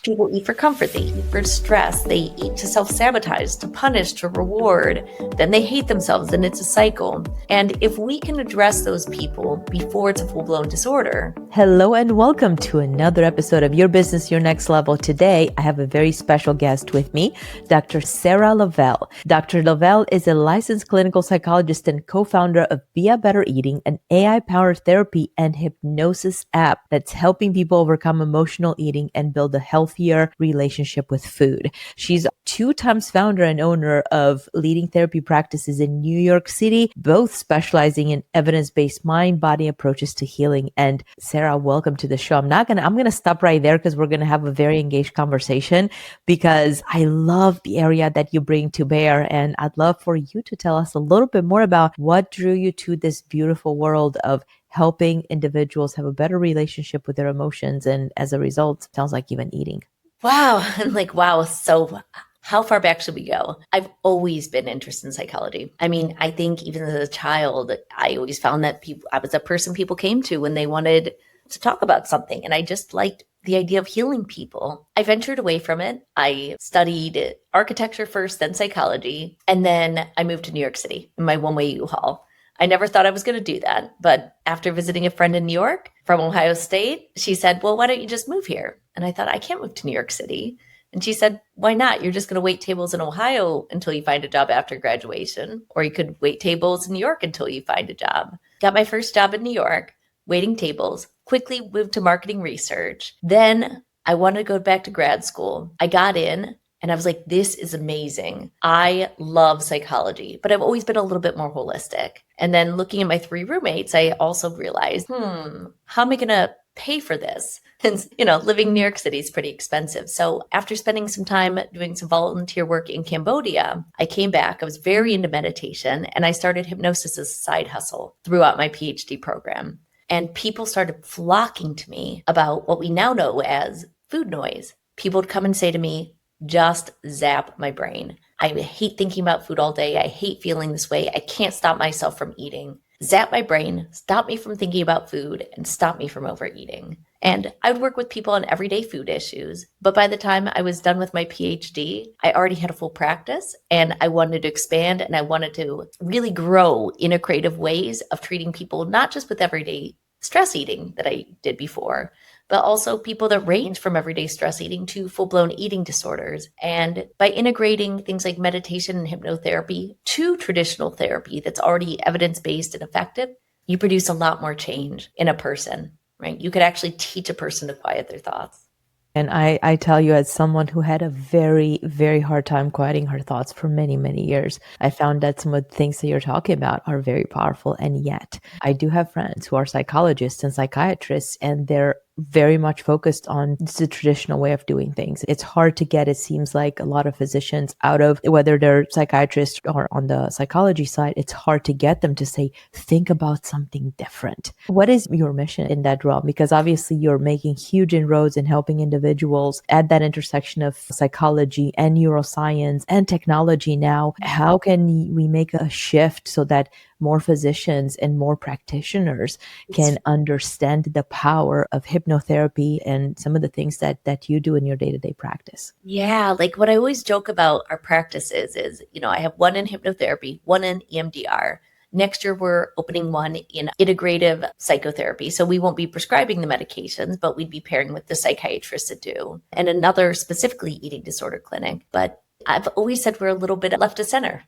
People eat for comfort, they eat for stress, they eat to self-sabotage, to punish, to reward. Then they hate themselves, and it's a cycle. And if we can address those people before it's a full-blown disorder. Hello and welcome to another episode of Your Business, Your Next Level. Today, I have a very special guest with me, Dr. Sera Lavelle. Dr. Lavelle is a licensed clinical psychologist and co-founder of Be a Better Eating, an AI-powered therapy and hypnosis app that's helping people overcome emotional eating and build a healthier relationship with food. She's 2 times founder and owner of leading therapy practices in New York City, both specializing in evidence-based mind-body approaches to healing. And Sera, welcome to the show. I'm going to stop right there because we're going to have a very engaged conversation because I love the area that you bring to bear. And I'd love for you to tell us a little bit more about what drew you to this beautiful world of helping individuals have a better relationship with their emotions. And as a result, sounds like even eating. Wow. I'm like, wow. So how far back should we go? I've always been interested in psychology. I mean, I think even as a child, I always found that I was a person people came to when they wanted to talk about something. And I just liked the idea of healing people. I ventured away from it. I studied architecture first, then psychology. And then I moved to New York City in my one-way U-Haul. I never thought I was going to do that. But after visiting a friend in New York from Ohio State, she said, well, why don't you just move here? And I thought, I can't move to New York City. And she said, why not? You're just going to wait tables in Ohio until you find a job after graduation. Or you could wait tables in New York until you find a job. Got my first job in New York, waiting tables, quickly moved to marketing research. Then I wanted to go back to grad school. I got in. And I was like, this is amazing. I love psychology, but I've always been a little bit more holistic. And then looking at my 3 roommates, I also realized, how am I going to pay for this? And, living in New York City is pretty expensive. So after spending some time doing some volunteer work in Cambodia, I came back. I was very into meditation, and I started hypnosis as a side hustle throughout my PhD program. And people started flocking to me about what we now know as food noise. People would come and say to me, just zap my brain. I hate thinking about food all day. I hate feeling this way. I can't stop myself from eating. Zap my brain, stop me from thinking about food, and stop me from overeating. And I would work with people on everyday food issues. But by the time I was done with my PhD, I already had a full practice, and I wanted to expand, and I wanted to really grow in creative ways of treating people, not just with everyday stress eating that I did before, but also people that range from everyday stress eating to full-blown eating disorders. And by integrating things like meditation and hypnotherapy to traditional therapy that's already evidence-based and effective, you produce a lot more change in a person, right? You could actually teach a person to quiet their thoughts. And I tell you, as someone who had a very, very hard time quieting her thoughts for many, many years, I found that some of the things that you're talking about are very powerful. And yet I do have friends who are psychologists and psychiatrists, and they're very much focused on the traditional way of doing things. It's hard to get, it seems like, a lot of physicians out of, whether they're psychiatrists or on the psychology side, it's hard to get them to say, think about something different. What is your mission in that realm? Because obviously you're making huge inroads in helping individuals at that intersection of psychology and neuroscience and technology now. How can we make a shift so that more physicians and more practitioners can understand the power of hypnotherapy and some of the things that you do in your day-to-day practice? Yeah, like what I always joke about our practices is, I have one in hypnotherapy, one in EMDR. Next year, we're opening one in integrative psychotherapy. So we won't be prescribing the medications, but we'd be pairing with the psychiatrists that do, and another specifically eating disorder clinic. But I've always said we're a little bit left of center.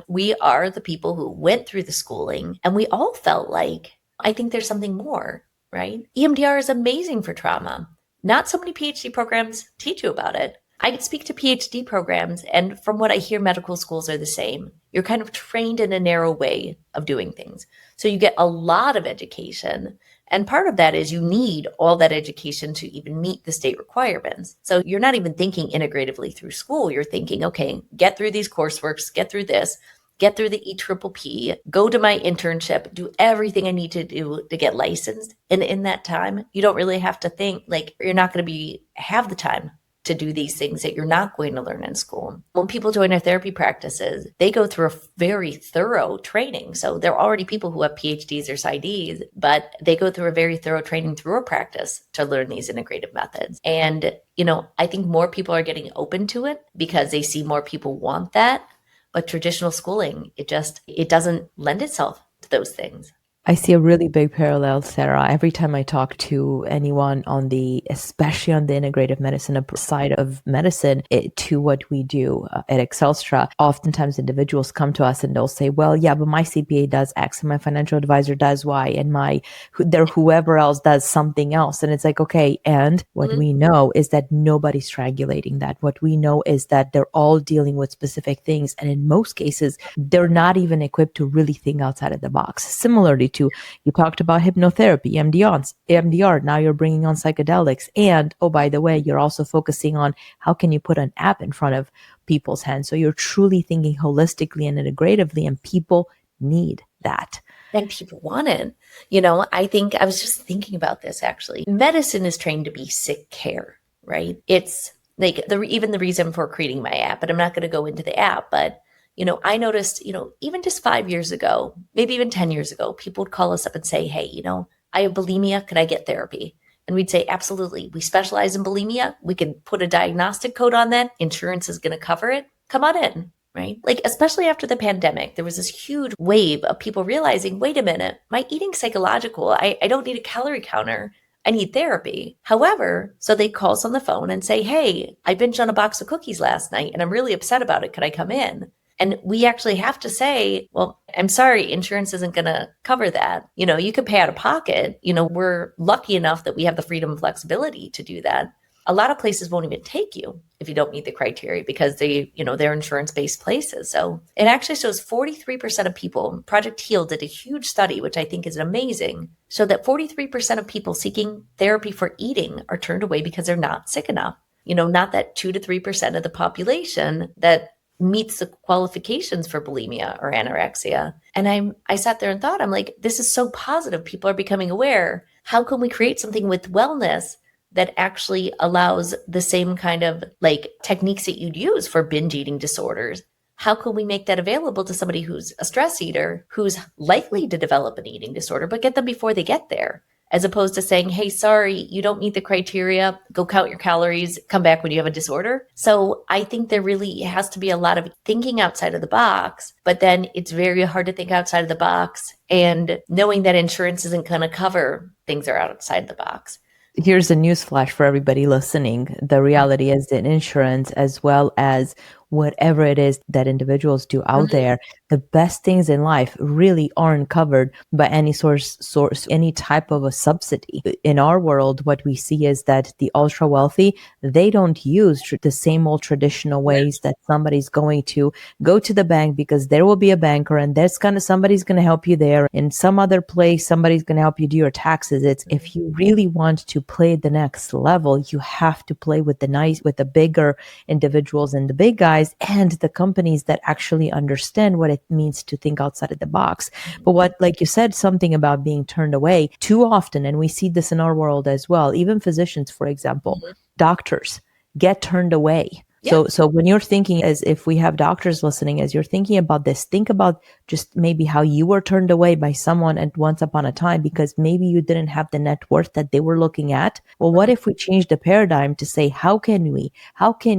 We are the people who went through the schooling, and we all felt like, I think there's something more, right? EMDR is amazing for trauma. Not so many PhD programs teach you about it. I could speak to PhD programs, and from what I hear, medical schools are the same. You're kind of trained in a narrow way of doing things. So you get a lot of education. And part of that is you need all that education to even meet the state requirements. So you're not even thinking integratively through school. You're thinking, okay, get through these courseworks, get through this, get through the EPPP, go to my internship, do everything I need to do to get licensed. And in that time, you don't really have to think, like, you're not going to have the time to do these things that you're not going to learn in school. When people join our therapy practices, they go through a very thorough training. So there are already people who have PhDs or PsyDs, but they go through a very thorough training through our practice to learn these integrative methods. And, I think more people are getting open to it because they see more people want that. But traditional schooling, it doesn't lend itself to those things. I see a really big parallel, Sarah. Every time I talk to anyone especially on the integrative medicine side of medicine, to what we do at Excelstra, oftentimes individuals come to us and they'll say, well, yeah, but my CPA does X and my financial advisor does Y and whoever else does something else. And it's like, okay. And what we know is that nobody's triangulating that. What we know is that they're all dealing with specific things. And in most cases, they're not even equipped to really think outside of the box. Similarly to, you talked about hypnotherapy, MDR, now you're bringing on psychedelics. And, oh, by the way, you're also focusing on how can you put an app in front of people's hands. So you're truly thinking holistically and integratively, and people need that. And people want it. I think I was just thinking about this actually. Medicine is trained to be sick care, right? It's like even the reason for creating my app, but I'm not going to go into the app, but I noticed, even just 5 years ago, maybe even 10 years ago, people would call us up and say, hey, I have bulimia. Can I get therapy? And we'd say, absolutely. We specialize in bulimia. We can put a diagnostic code on that. Insurance is going to cover it. Come on in, right? Like, especially after the pandemic, there was this huge wave of people realizing, wait a minute, my eating's psychological. I don't need a calorie counter. I need therapy. However, so they call us on the phone and say, hey, I binged on a box of cookies last night and I'm really upset about it. Could I come in? And we actually have to say, well, I'm sorry, insurance isn't going to cover that. You could pay out of pocket. We're lucky enough that we have the freedom and flexibility to do that. A lot of places won't even take you if you don't meet the criteria because they're insurance-based places. So it actually shows 43% of people, Project HEAL did a huge study, which I think is amazing, so that 43% of people seeking therapy for eating are turned away because they're not sick enough. Not that 2 to 3% of the population that meets the qualifications for bulimia or anorexia. And I sat there and thought, I'm like, this is so positive. People are becoming aware. How can we create something with wellness that actually allows the same kind of techniques that you'd use for binge eating disorders? How can we make that available to somebody who's a stress eater, who's likely to develop an eating disorder, but get them before they get there? As opposed to saying, hey, sorry, you don't meet the criteria, go count your calories, come back when you have a disorder. So I think there really has to be a lot of thinking outside of the box, but then it's very hard to think outside of the box and knowing that insurance isn't going to cover things that are outside of the box. Here's a newsflash for everybody listening. The reality is that insurance, as well as whatever it is that individuals do out there, the best things in life really aren't covered by any any type of a subsidy. In our world, what we see is that the ultra wealthy, they don't use the same old traditional ways that somebody's going to go to the bank because there will be a banker and somebody's going to help you there. In some other place, somebody's going to help you do your taxes. It's if you really want to play the next level, you have to play with the bigger individuals and the big guys and the companies that actually understand what it means to think outside of the box. But like you said, something about being turned away too often, and we see this in our world as well, even physicians, for example, doctors get turned away. Yeah. So when you're thinking, as if we have doctors listening, as you're thinking about this, think about just maybe how you were turned away by someone at once upon a time because maybe you didn't have the net worth that they were looking at. Well, what if we change the paradigm to say, how can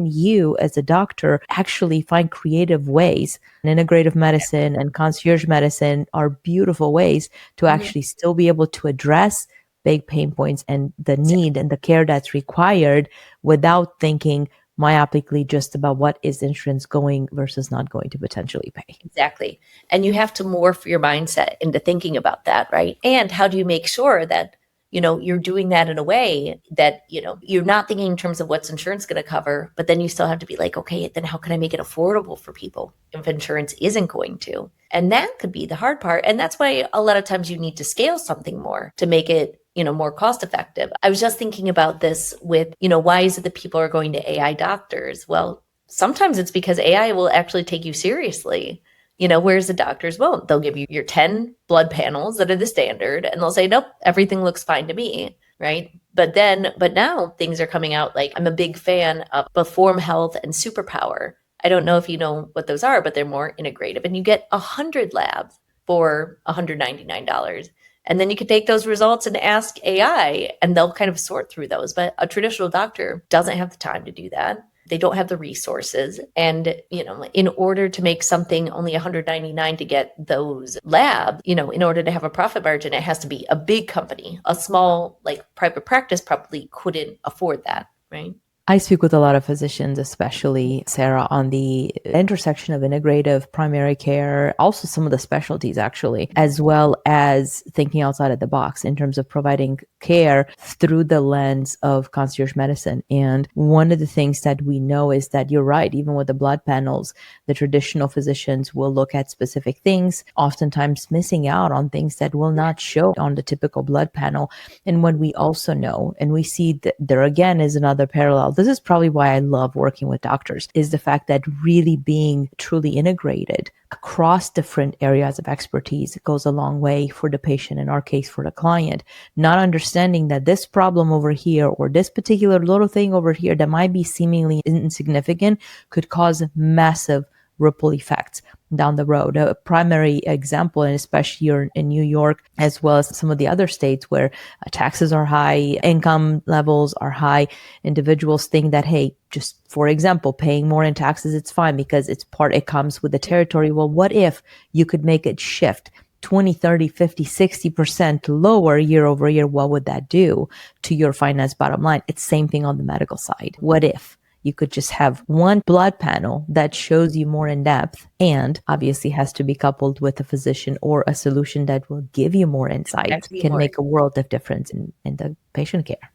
you as a doctor actually find creative ways? And integrative medicine and concierge medicine are beautiful ways to actually still be able to address big pain points and the need and the care that's required without thinking myopically just about what is insurance going versus not going to potentially pay. Exactly. And you have to morph your mindset into thinking about that, right? And how do you make sure that, you're doing that in a way that, you're not thinking in terms of what's insurance going to cover, but then you still have to be like, okay, then how can I make it affordable for people if insurance isn't going to? And that could be the hard part. And that's why a lot of times you need to scale something more to make it more cost effective. I was just thinking about this with, why is it that people are going to AI doctors? Well, sometimes it's because AI will actually take you seriously, whereas the doctors won't. They'll give you your 10 blood panels that are the standard and they'll say, nope, everything looks fine to me, right? But now things are coming out. Like, I'm a big fan of Perform Health and Superpower. I don't know if you know what those are, but they're more integrative, and you get 100 labs for $199. And then you can take those results and ask AI, and they'll kind of sort through those. But a traditional doctor doesn't have the time to do that. They don't have the resources. And, in order to make something only $199 to get those labs, in order to have a profit margin, it has to be a big company. A small, like, private practice probably couldn't afford that, right? I speak with a lot of physicians, especially Sera, on the intersection of integrative primary care, also some of the specialties actually, as well as thinking outside of the box in terms of providing care through the lens of concierge medicine. And one of the things that we know is that you're right, even with the blood panels, the traditional physicians will look at specific things, oftentimes missing out on things that will not show on the typical blood panel. And what we also know, and we see that there again is another parallel. This is probably why I love working with doctors, is the fact that really being truly integrated across different areas of expertise goes a long way for the patient, in our case, for the client, not understanding that this problem over here or this particular little thing over here that might be seemingly insignificant could cause massive ripple effects down the road. A primary example, and especially here in New York, as well as some of the other states where taxes are high, income levels are high, individuals think that, hey, just for example, paying more in taxes, it's fine because it comes with the territory. Well, what if you could make it shift 20, 30, 50, 60% lower year over year? What would that do to your finance bottom line? It's same thing on the medical side. What if you could just have one blood panel that shows you more in depth, and obviously has to be coupled with a physician or a solution that will give you more insight, can make a world of difference in the patient care.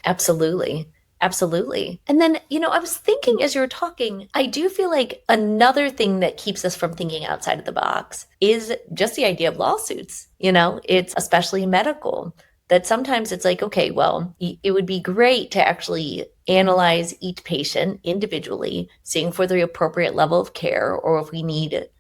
Absolutely. Absolutely. And then, I was thinking as you were talking, I do feel like another thing that keeps us from thinking outside of the box is just the idea of lawsuits. It's especially medical, that sometimes it's like, okay, well, it would be great to actually analyze each patient individually, seeing for the appropriate level of care, or if we need it,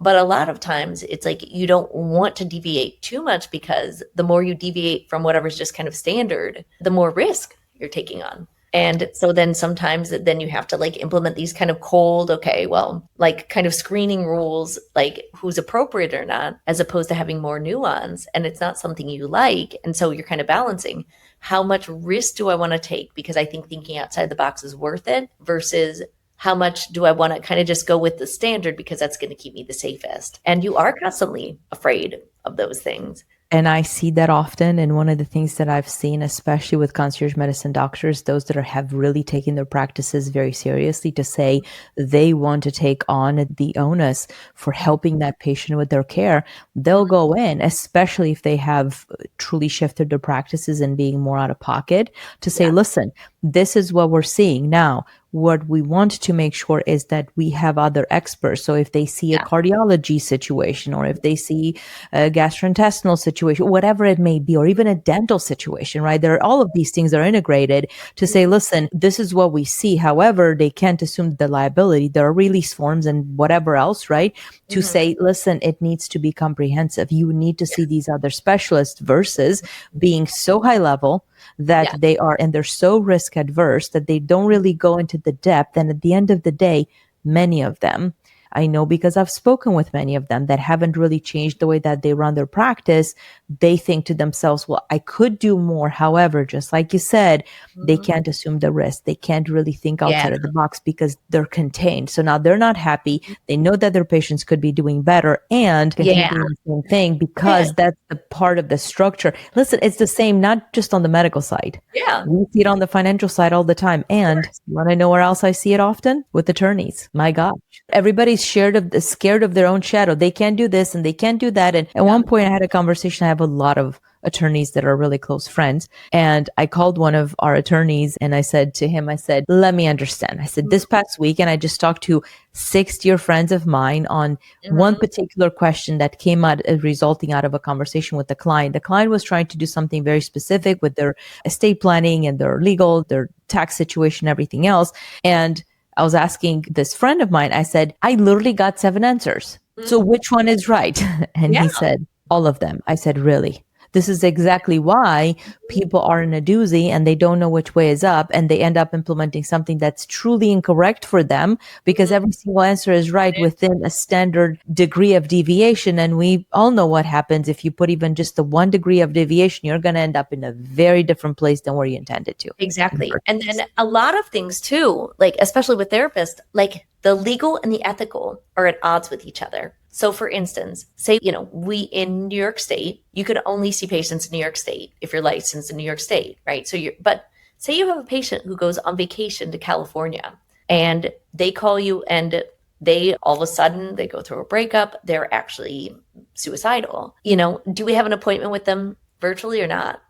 but a lot of times it's like you don't want to deviate too much, because the more you deviate from whatever's just kind of standard, the more risk you're taking on. And so then sometimes then you have to like implement these kind of cold, okay, well, like kind of screening rules, like who's appropriate or not, as opposed to having more nuance. And it's not something you like. And so you're kind of balancing, how much risk do I want to take? Because I think thinking outside the box is worth it, versus how much do I want to kind of just go with the standard because that's going to keep me the safest. And you are constantly afraid of those things. And I see that often. And one of the things that I've seen, especially with concierge medicine doctors, those that have really taken their practices very seriously, to say they want to take on the onus for helping that patient with their care, they'll go in, especially if they have truly shifted their practices and being more out of pocket, to say, listen, this is what we're seeing now. What we want to make sure is that we have other experts. So if they see a cardiology situation, or if they see a gastrointestinal situation, whatever it may be, or even a dental situation, right? There are all of these things are integrated to say, listen, this is what we see. However, they can't assume the liability. There are release forms and whatever else, right? To say, listen, it needs to be comprehensive. You need to see these other specialists, versus being so high level that they are, and they're so risk adverse that they don't really go into the depth. And at the end of the day, many of them, I know because I've spoken with many of them that haven't really changed the way that they run their practice. They think to themselves, well, I could do more. However, just like you said, they can't assume the risk. They can't really think outside of the box because they're contained. So now they're not happy. They know that their patients could be doing better and continue doing the same thing, because that's the part of the structure. Listen, it's the same, not just on the medical side. We see it on the financial side all the time. And you want to know where else I see it often? With attorneys. My gosh. Everybody's scared of their own shadow. They can't do this and they can't do that. And at one point I had a conversation. I have a lot of attorneys that are really close friends. And I called one of our attorneys and I said to him, I said, let me understand. I said, this past weekend, I just talked to 6 dear friends of mine on one particular question that came out resulting out of a conversation with the client. The client was trying to do something very specific with their estate planning and their legal, their tax situation, everything else. And I was asking this friend of mine, I said, I literally got 7 answers. So which one is right? And he said, all of them. I said, really? This is exactly why people are in a doozy and they don't know which way is up, and they end up implementing something that's truly incorrect for them because every single answer is right within a standard degree of deviation. And we all know what happens if you put even just the 1 degree of deviation, you're going to end up in a very different place than where you intended to. Exactly. And then a lot of things too, like especially with therapists, like the legal and the ethical are at odds with each other. So for instance, say, we in New York State, you could only see patients in New York State if you're licensed in New York State, right? But say you have a patient who goes on vacation to California and they call you and they all of a sudden they go through a breakup, they're actually suicidal. Do we have an appointment with them virtually or not?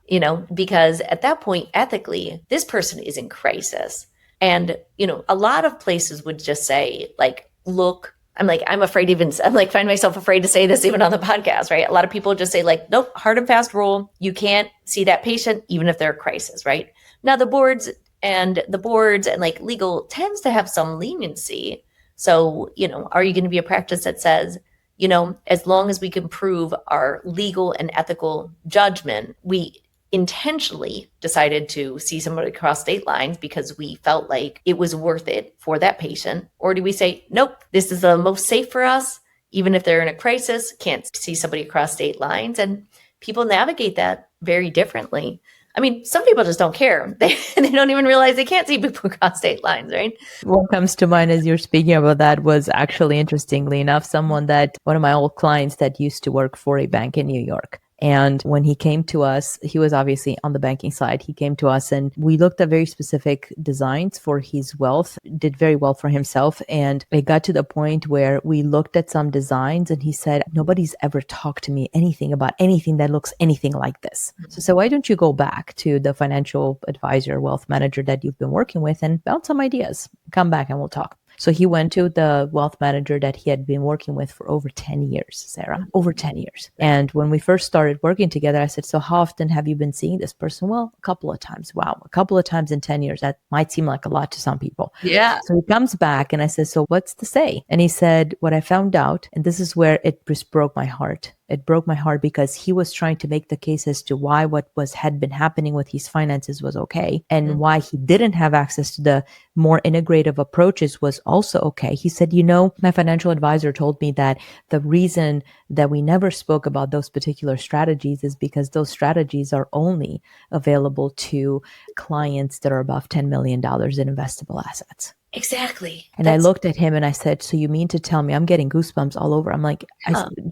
Because at that point, ethically, this person is in crisis. And, a lot of places would just say, like, look, I'm afraid find myself afraid to say this even on the podcast, right? A lot of people just say like, nope, hard and fast rule. You can't see that patient, even if they're a crisis, right? Now the boards and like legal tends to have some leniency. So, are you going to be a practice that says, as long as we can prove our legal and ethical judgment, we intentionally decided to see somebody across state lines because we felt like it was worth it for that patient? Or do we say, nope, this is the most safe for us, even if they're in a crisis, can't see somebody across state lines? And people navigate that very differently. Some people just don't care. They don't even realize they can't see people across state lines, right? What comes to mind as you're speaking about that was actually, interestingly enough, one of my old clients that used to work for a bank in New York. And when he came to us, he was obviously on the banking side. He came to us and we looked at very specific designs for his wealth, did very well for himself. And it got to the point where we looked at some designs and he said, nobody's ever talked to me anything about anything that looks anything like this. So why don't you go back to the financial advisor, wealth manager that you've been working with and bounce some ideas? Come back and we'll talk. So he went to the wealth manager that he had been working with for over 10 years, Sarah, over 10 years. And when we first started working together, I said, so how often have you been seeing this person? Well, a couple of times. Wow. A couple of times in 10 years. That might seem like a lot to some people. Yeah. So he comes back and I said, so what's to say? And he said, what I found out, and this is where it just broke my heart. It broke my heart because he was trying to make the case as to why what had been happening with his finances was okay, and why he didn't have access to the more integrative approaches was also okay. He said, my financial advisor told me that the reason that we never spoke about those particular strategies is because those strategies are only available to clients that are above $10 million in investable assets. Exactly. And I looked at him and I said, so you mean to tell me, I'm getting goosebumps all over. I'm like,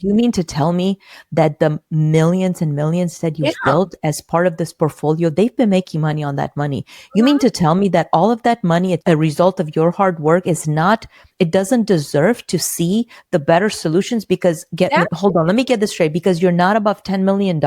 you mean to tell me that the millions and millions that you've built as part of this portfolio, they've been making money on that money. You mean to tell me that all of that money, a result of your hard work, it doesn't deserve to see the better solutions? Because hold on, let me get this straight, because you're not above $10 million.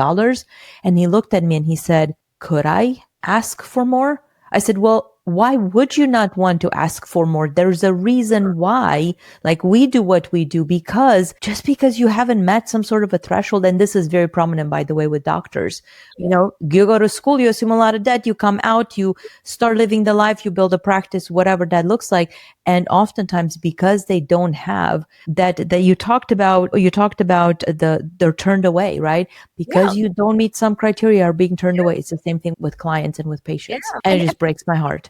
And he looked at me and he said, could I ask for more? I said, well, why would you not want to ask for more? There's a reason why, like, we do what we do, because just because you haven't met some sort of a threshold, and this is very prominent, by the way, with doctors, you go to school, you assume a lot of debt, you come out, you start living the life, you build a practice, whatever that looks like. And oftentimes because they don't have that you talked about, they're turned away, right? Because you don't meet some criteria, are being turned away. It's the same thing with clients and with patients. And it just breaks my heart.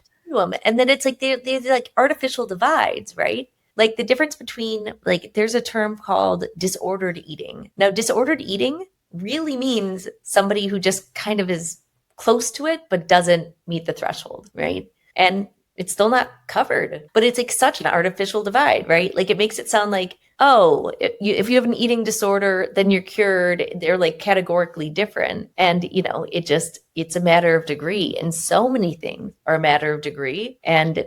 And then it's like they're like artificial divides, right? Like the difference between, like, there's a term called disordered eating. Now, disordered eating really means somebody who just kind of is close to it, but doesn't meet the threshold, right? And it's still not covered, but it's like such an artificial divide, right? Like it makes it sound like, oh, if you have an eating disorder, then you're cured. They're like categorically different. And, it's a matter of degree. And so many things are a matter of degree.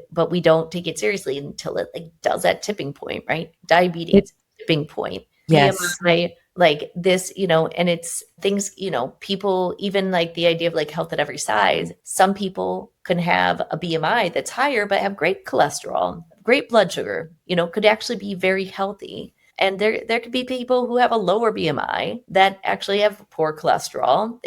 But we don't take it seriously until it like does that tipping point, right? Diabetes, tipping point. Yes. BMI, like this, and it's things, people, even like the idea of like health at every size. Some people can have a BMI that's higher, but have great cholesterol, great blood sugar, could actually be very healthy. And there could be people who have a lower BMI that actually have poor cholesterol.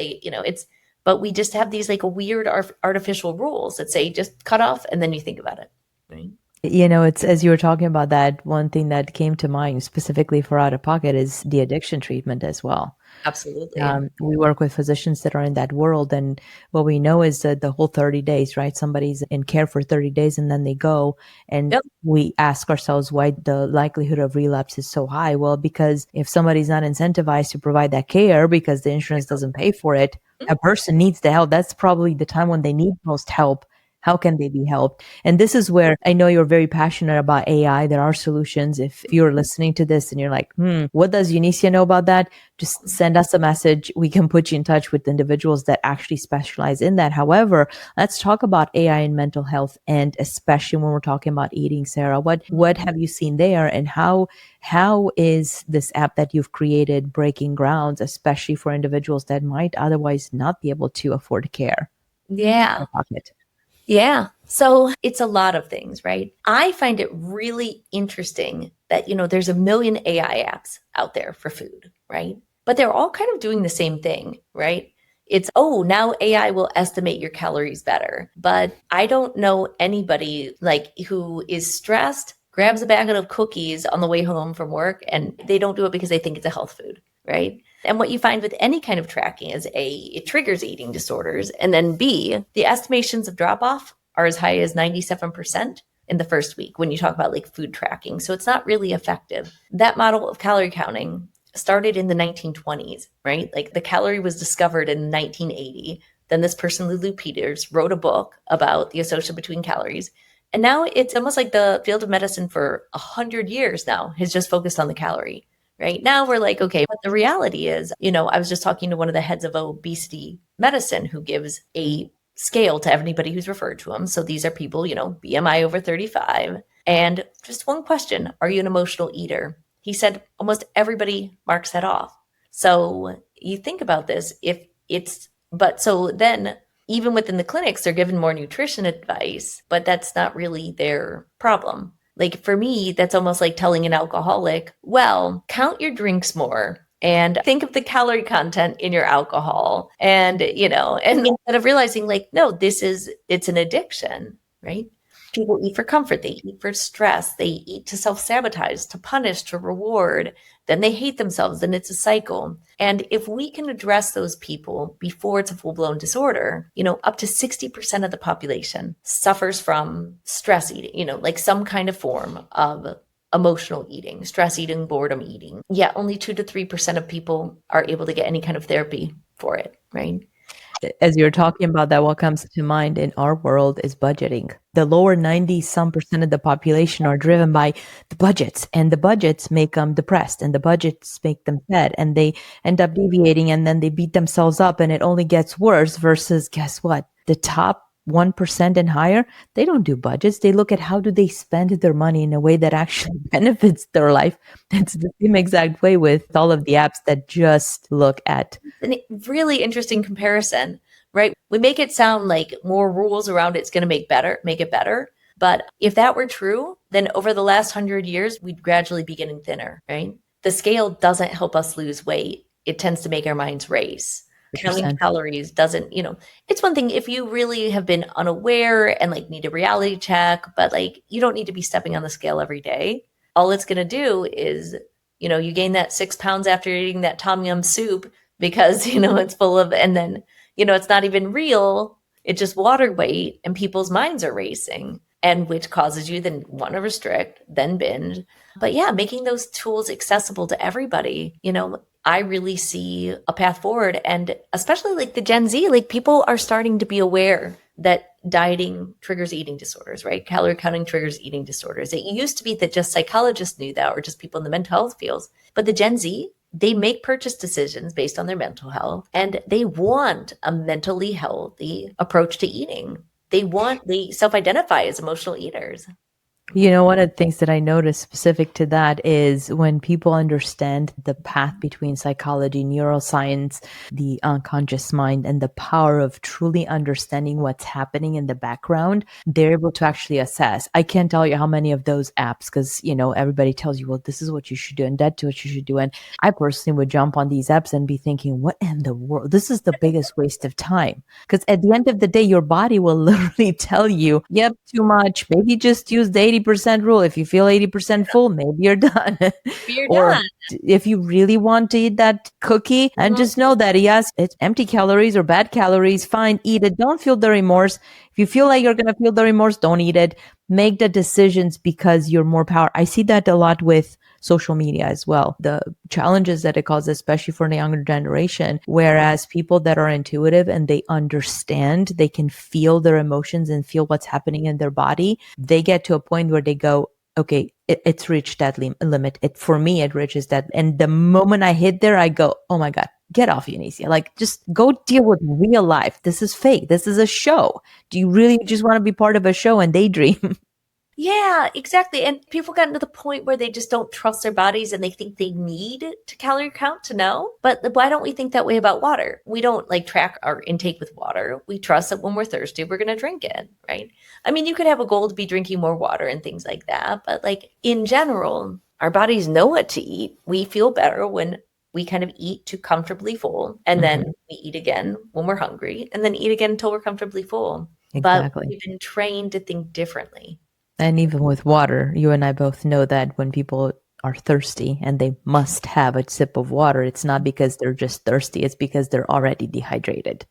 But we just have these like weird artificial rules that say just cut off and then you think about it. Right? It's, as you were talking about that, one thing that came to mind specifically for out of pocket is the addiction treatment as well. Absolutely. We work with physicians that are in that world. And what we know is that the whole 30 days, right? Somebody's in care for 30 days and then they go. And Yep. we ask ourselves why the likelihood of relapse is so high. Well, because if somebody's not incentivized to provide that care because the insurance doesn't pay for it, a person needs the help. That's probably the time when they need most help. How can they be helped? And this is where I know you're very passionate about AI. There are solutions. If you're listening to this and you're like, what does Eunicia know about that? Just send us a message. We can put you in touch with individuals that actually specialize in that. However, let's talk about AI and mental health, and especially when we're talking about eating, Sarah. What have you seen there, and how is this app that you've created breaking grounds, especially for individuals that might otherwise not be able to afford care? Yeah. Pocket. Yeah. So it's a lot of things, right? I find it really interesting that, there's a million AI apps out there for food, right? But they're all kind of doing the same thing, right? It's, now AI will estimate your calories better. But I don't know anybody who is stressed, grabs a bag of cookies on the way home from work, and they don't do it because they think it's a health food, right? And what you find with any kind of tracking is A, it triggers eating disorders. And then B, the estimations of drop off are as high as 97% in the first week when you talk about food tracking. So it's not really effective. That model of calorie counting started in the 1920s, right? The calorie was discovered in 1980. Then this person, Lulu Peters, wrote a book about the association between calories. And now it's almost like the field of medicine for 100 years now has just focused on the calorie. Right now, we're like, okay, but the reality is, I was just talking to one of the heads of obesity medicine who gives a scale to everybody who's referred to him. So these are people, BMI over 35. And just one question, are you an emotional eater? He said almost everybody marks that off. So you think about this, so then even within the clinics, they're given more nutrition advice, but that's not really their problem. For me, that's almost like telling an alcoholic, well, count your drinks more and think of the calorie content in your alcohol. And, and instead of realizing no, it's an addiction, right? People eat for comfort. They eat for stress. They eat to self-sabotage, to punish, to reward. Then they hate themselves. Then it's a cycle. And if we can address those people before it's a full-blown disorder, up to 60% of the population suffers from stress eating, some kind of form of emotional eating, stress eating, boredom eating. Yeah, only 2 to 3% of people are able to get any kind of therapy for it, right? As you're talking about that, what comes to mind in our world is budgeting. The lower 90% of the population are driven by the budgets, and the budgets make them depressed, and the budgets make them sad, and they end up deviating, and then they beat themselves up, and it only gets worse. Versus, guess what? The top 1% and higher, they don't do budgets. They look at how do they spend their money in a way that actually benefits their life. It's the same exact way with all of the apps that just look at. A really interesting comparison, right? We make it sound like more rules around it's going to make it better. But if that were true, then over the last 100 years, we'd gradually be getting thinner, right? The scale doesn't help us lose weight. It tends to make our minds race. Counting calories doesn't, it's one thing if you really have been unaware and need a reality check, but you don't need to be stepping on the scale every day. All it's going to do is, you gain that 6 pounds after eating that tom yum soup because, it's full of, and then, it's not even real. It's just water weight and people's minds are racing, and which causes you then want to restrict, then binge. But yeah, making those tools accessible to everybody, I really see a path forward. And especially the Gen Z, people are starting to be aware that dieting triggers eating disorders, right? Calorie counting triggers eating disorders. It used to be that just psychologists knew that, or just people in the mental health fields. But the Gen Z, they make purchase decisions based on their mental health, and they want a mentally healthy approach to eating. They self-identify as emotional eaters. One of the things that I noticed specific to that is when people understand the path between psychology, neuroscience, the unconscious mind, and the power of truly understanding what's happening in the background, they're able to actually assess. I can't tell you how many of those apps, because, everybody tells you, well, this is what you should do and that's what you should do. And I personally would jump on these apps and be thinking, what in the world? This is the biggest waste of time. Because at the end of the day, your body will literally tell you, yep, too much. Maybe just use the 80% rule. If you feel 80% full, maybe you're done. You're done. if you really want to eat that cookie, and just know that yes, it's empty calories or bad calories, fine, eat it. Don't feel the remorse. If you feel like you're going to feel the remorse, don't eat it. Make the decisions because you're more power. I see that a lot with social media as well. The challenges that it causes, especially for the younger generation, whereas people that are intuitive and they understand, they can feel their emotions and feel what's happening in their body. They get to a point where they go, okay, it's reached that limit. For me, it reaches that. And the moment I hit there, I go, oh my God, get off, Eunicia. Like, just go deal with real life. This is fake. This is a show. Do you really just want to be part of a show and daydream? Yeah, exactly. And people gotten to the point where they just don't trust their bodies and they think they need to calorie count to know. But why don't we think that way about water? We don't like track our intake with water. We trust that when we're thirsty, we're going to drink it, right? I mean, you could have a goal to be drinking more water and things like that. But like in general, our bodies know what to eat. We feel better when we kind of eat to comfortably full, and then we eat again when we're hungry, and then eat again until we're comfortably full. Exactly. But we've been trained to think differently. And even with water, you and I both know that when people are thirsty and they must have a sip of water, it's not because they're just thirsty, it's because they're already dehydrated.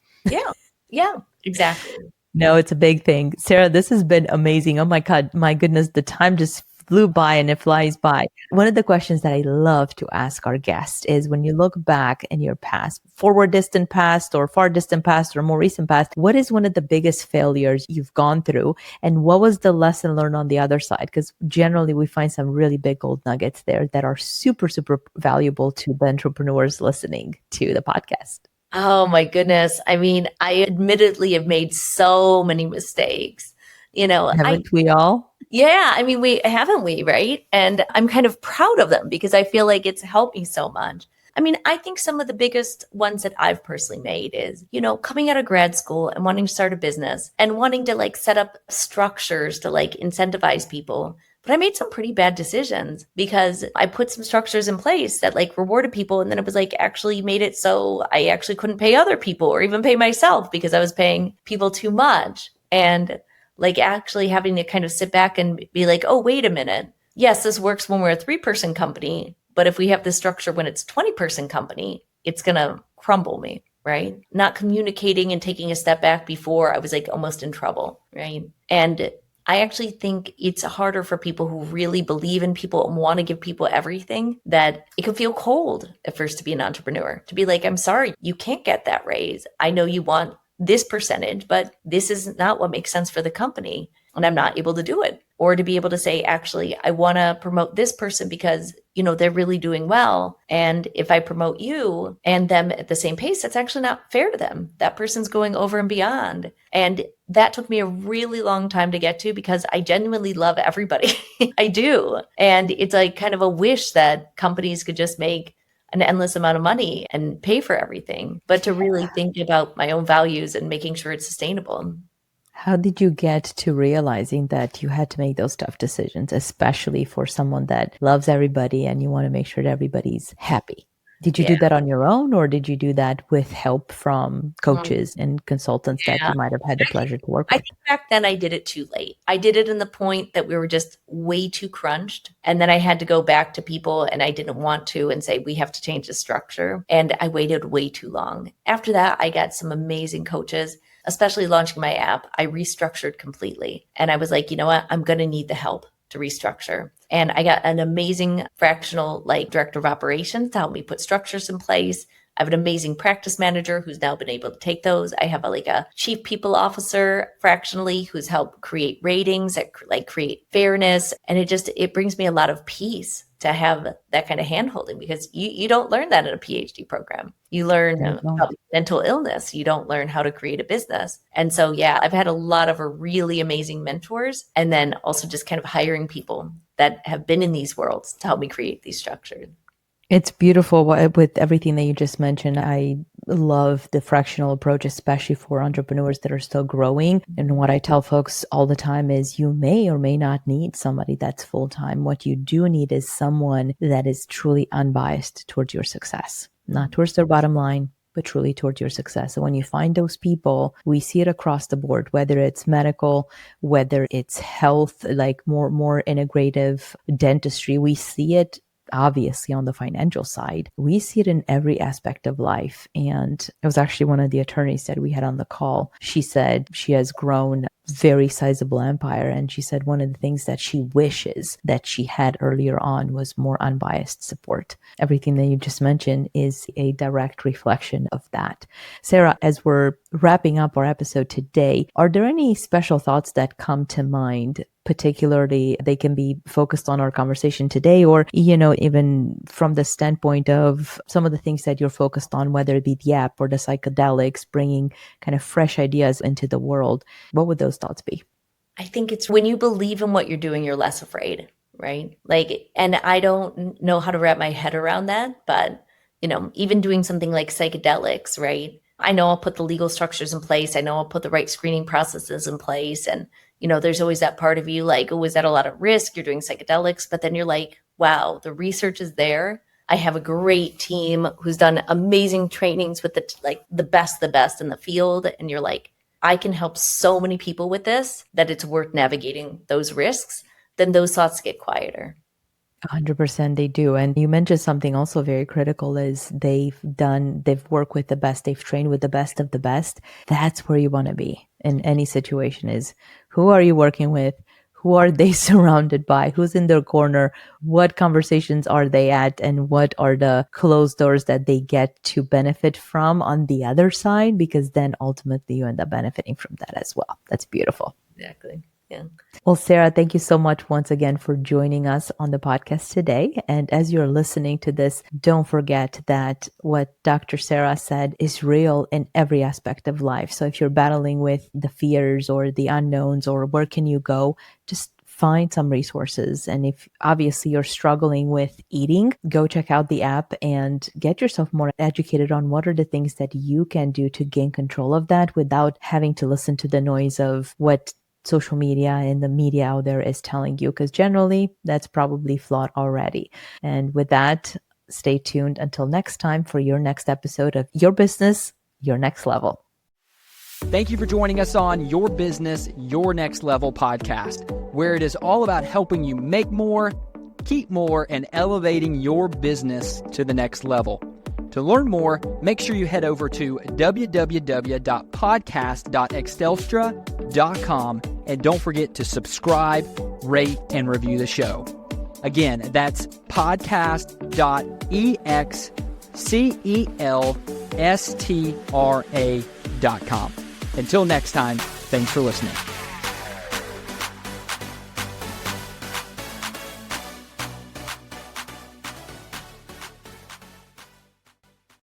Yeah, exactly. No, it's a big thing. Sera, this has been amazing. Oh my God, my goodness, the time just flew by and it flies by. One of the questions that I love to ask our guests is when you look back in your past, forward distant past or far distant past or more recent past, what is one of the biggest failures you've gone through? And what was the lesson learned on the other side? Because generally we find some really big gold nuggets there that are super, super valuable to the entrepreneurs listening to the podcast. Oh my goodness. I mean, I admittedly have made so many mistakes. Haven't we all? Yeah, I mean, haven't we, right? And I'm kind of proud of them because I feel like it's helped me so much. I mean, I think some of the biggest ones that I've personally made is, coming out of grad school and wanting to start a business and wanting to like set up structures to like incentivize people. But I made some pretty bad decisions because I put some structures in place that like rewarded people. And then it was like actually made it so I actually couldn't pay other people or even pay myself because I was paying people too much. And like actually having to kind of sit back and be like, oh, wait a minute. Yes, this works when we're a 3-person company. But if we have this structure when it's 20-person company, it's going to crumble me, right? Not communicating and taking a step back before I was like almost in trouble, right? And I actually think it's harder for people who really believe in people and want to give people everything, that it can feel cold at first to be an entrepreneur, to be like, I'm sorry, you can't get that raise. I know you want this percentage, but this is not what makes sense for the company. And I'm not able to do it. Or to be able to say, actually, I want to promote this person because, they're really doing well. And if I promote you and them at the same pace, that's actually not fair to them. That person's going over and beyond. And that took me a really long time to get to because I genuinely love everybody. I do. And it's like kind of a wish that companies could just make an endless amount of money and pay for everything, but to really think about my own values and making sure it's sustainable. How did you get to realizing that you had to make those tough decisions, especially for someone that loves everybody and you want to make sure that everybody's happy? Did you do that on your own, or did you do that with help from coaches and consultants that you might have had the pleasure to work I with? think back then I did it too late. I did it in the point that we were just way too crunched. And then I had to go back to people and I didn't want to and say, we have to change the structure. And I waited way too long. After that, I got some amazing coaches, especially launching my app. I restructured completely. And I was like, you know what? I'm going to need the help to restructure. And I got an amazing fractional director of operations to help me put structures in place. I have an amazing practice manager who's now been able to take those. I have a chief people officer fractionally who's helped create ratings that create fairness. And it brings me a lot of peace to have that kind of handholding because you don't learn that in a PhD program. You learn about mental illness. You don't learn how to create a business. And so, yeah, I've had a lot of really amazing mentors, and then also just kind of hiring people that have been in these worlds to help me create these structures. It's beautiful with everything that you just mentioned. I love the fractional approach, especially for entrepreneurs that are still growing. And what I tell folks all the time is you may or may not need somebody that's full-time. What you do need is someone that is truly unbiased towards your success, not towards their bottom line, but truly towards your success. And when you find those people, we see it across the board, whether it's medical, whether it's health, like more integrative dentistry, we see it obviously on the financial side. We see it in every aspect of life. And it was actually one of the attorneys that we had on the call. She said she has grown very sizable empire. And she said one of the things that she wishes that she had earlier on was more unbiased support. Everything that you just mentioned is a direct reflection of that. Sera, as we're wrapping up our episode today, are there any special thoughts that come to mind? Particularly, they can be focused on our conversation today, or, even from the standpoint of some of the things that you're focused on, whether it be the app or the psychedelics, bringing kind of fresh ideas into the world. What would those thoughts be? I think it's when you believe in what you're doing, you're less afraid, right? And I don't know how to wrap my head around that, but, even doing something like psychedelics, right? I know I'll put the legal structures in place. I know I'll put the right screening processes in place. And, there's always that part of you like, oh, is that a lot of risk? You're doing psychedelics, but then you're like, wow, the research is there. I have a great team who's done amazing trainings with the best in the field. And you're like, I can help so many people with this that it's worth navigating those risks. Then those thoughts get quieter. 100% they do. And you mentioned something also very critical is they've worked with the best, they've trained with the best of the best. That's where you want to be in any situation is who are you working with? Who are they surrounded by? Who's in their corner? What conversations are they at? And what are the closed doors that they get to benefit from on the other side? Because then ultimately you end up benefiting from that as well. That's beautiful. Exactly. Yeah. Well, Sera, thank you so much once again for joining us on the podcast today. And as you're listening to this, don't forget that what Dr. Sera said is real in every aspect of life. So if you're battling with the fears or the unknowns or where can you go, just find some resources. And if obviously you're struggling with eating, go check out the app and get yourself more educated on what are the things that you can do to gain control of that without having to listen to the noise of what social media and the media out there is telling you, because generally that's probably flawed already. And with that, stay tuned until next time for your next episode of Your Business, Your Next Level. Thank you for joining us on Your Business, Your Next Level podcast, where it is all about helping you make more, keep more, and elevating your business to the next level. To learn more, make sure you head over to www.podcast.extelstra.com and don't forget to subscribe, rate, and review the show. Again, that's podcast.excelstra.com. Until next time, thanks for listening.